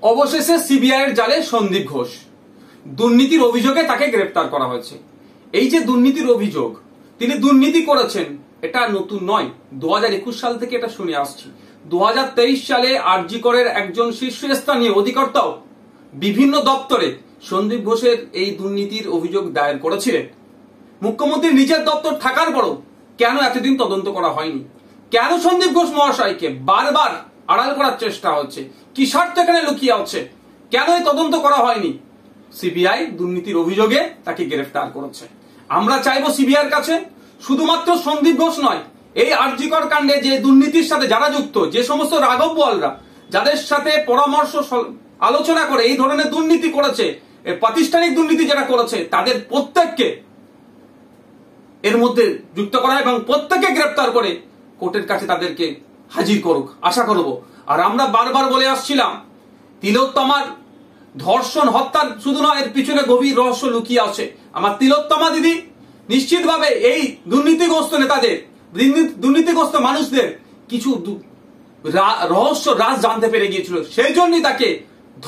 অবশেষে সিবিআই এর জালে সন্দীপ ঘোষ দুর্নীতির অভিযোগে তাকে গ্রেফতার করা হয়েছে। এই যে দুর্নীতির অভিযোগ, তিনি দুর্নীতি করেছেন, এটা নতুন নয়। 2021 সাল থেকে এটা শুনে আসছি। 2023 সালে আরজি করের একজন শীর্ষস্থানীয় অধিকর্তাও বিভিন্ন দপ্তরে সন্দীপ ঘোষের এই দুর্নীতির অভিযোগ দায়ের করেছিলেন। মুখ্যমন্ত্রীর নিজের দপ্তর থাকার পরও কেন এতদিন তদন্ত করা হয়নি? কেন সন্দীপ ঘোষ মহাশয়কে বারবার আড়াল করার চেষ্টা হচ্ছে? কি স্বার্থ এখানে লুকিয়ে আছে? কেন এই তদন্ত করা হয়নি? সিবিআই দুর্নীতির অভিযোগে তাকে গ্রেফতার করেছে। আমরা চাইবো সিবিআই এর কাছে শুধুমাত্র সন্দীপ ঘোষ নয়, এই আরজি কর কাণ্ডে যে দুর্নীতির সাথে যারা যুক্ত, যে সমস্ত রাঘব বোয়ালরা যাদের সাথে পরামর্শ আলোচনা করে এই ধরনের দুর্নীতি করেছে, প্রাতিষ্ঠানিক দুর্নীতি যারা করেছে, তাদের প্রত্যেককে এর মধ্যে যুক্ত করা এবং প্রত্যেককে গ্রেফতার করে কোর্টের কাছে তাদেরকে হাজির করুক, আশা করব। আর আমরা বারবার বলে আসছিলাম, তিলোত্তমার ধর্ষণ হত্যার শুধু নয়, এর পিছনে গভীর রহস্য লুকিয়ে আছে। আমার তিলোত্তমা দিদি নিশ্চিতভাবে এই দুর্নীতিগ্রস্ত নেতাদের, দুর্নীতিগ্রস্ত মানুষদের কিছু রহস্য রাজ জানতে পেরে গিয়েছিল, সেই জন্যই তাকে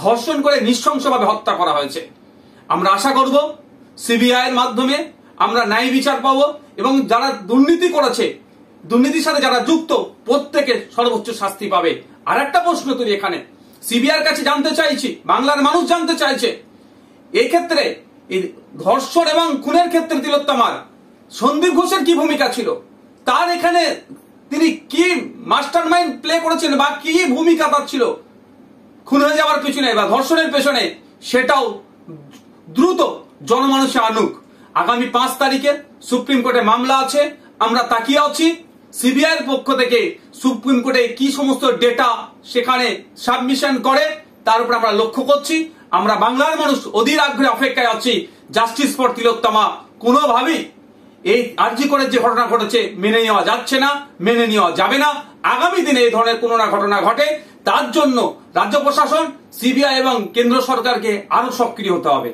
ধর্ষণ করে নৃশংসভাবে হত্যা করা হয়েছে। আমরা আশা করব সিবিআই এর মাধ্যমে আমরা ন্যায় বিচার পাবো এবং যারা দুর্নীতি করেছে, দুর্নীতির সাথে যারা যুক্ত, প্রত্যেকে সর্বোচ্চ শাস্তি পাবে। আর একটা প্রশ্ন তুলি এখানে, সিবিআই এর কাছে জানতে চাইছি, বাংলার মানুষ জানতে চাইছে, এই ক্ষেত্রে এই ধর্ষণ এবং খুনের ক্ষেত্রে তিলোত্তমার সন্দীপ ঘোষের কি ভূমিকা ছিল? তার এখানে তিনি কি মাস্টার মাইন্ড প্লে করেছেন বা কি ভূমিকা তার ছিল খুন হয়ে যাওয়ার পেছনে বা ধর্ষণের পেছনে, সেটাও দ্রুত জনমানুষে আনুক। আগামী 5 তারিখে সুপ্রিম কোর্টে মামলা আছে, আমরা তাকিয়ে আছি সিবিআই এর পক্ষ থেকে সুপ্রিম কোর্টে কি সমস্ত ডেটা সেখানে সাবমিশন করে, তার উপর আমরা লক্ষ্য করছি। আমরা বাংলার মানুষ অধীর আগ্রহে অপেক্ষায় আছি। জাস্টিস ফর তিলোত্তমা কোনোভাবেই এই আরজি করে যে ঘটনা ঘটেছে মেনে নেওয়া যাচ্ছে না, মেনে নেওয়া যাবে না। আগামী দিনে এই ধরনের কোনো না ঘটনা ঘটে, তার জন্য রাজ্য প্রশাসন, সিবিআই এবং কেন্দ্র সরকারকে আরো সক্রিয় হতে হবে।